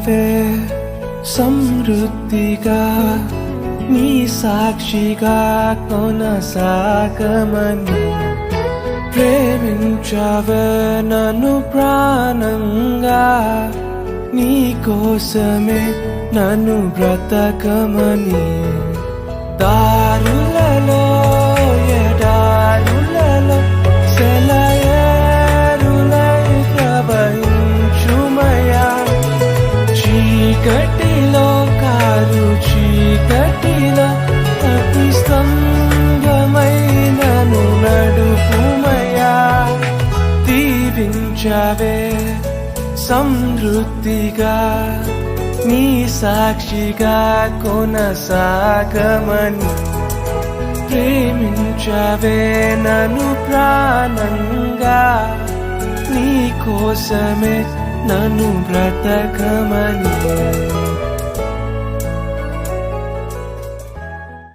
ప్రేమించవే సమృద్ధిగా నీ సాక్షిగా కొనసాగమని ప్రేమించవే నన్ను ప్రాణంగా నీ కోసమే నన్ను బ్రతకమని దారులలో ఎడారులలో సెలయేరులై ప్రవహించుమయా చీకటిలో కారు చీకటిలో అతి స్తంభమైనను నడుపుమయా దీవించవే సమృద్ధిగా నీ సాక్షిగా కొనసాగమని ప్రేమించవే నన్ను ప్రాణంగా నీ కోసమే నన్ను బ్రతకమని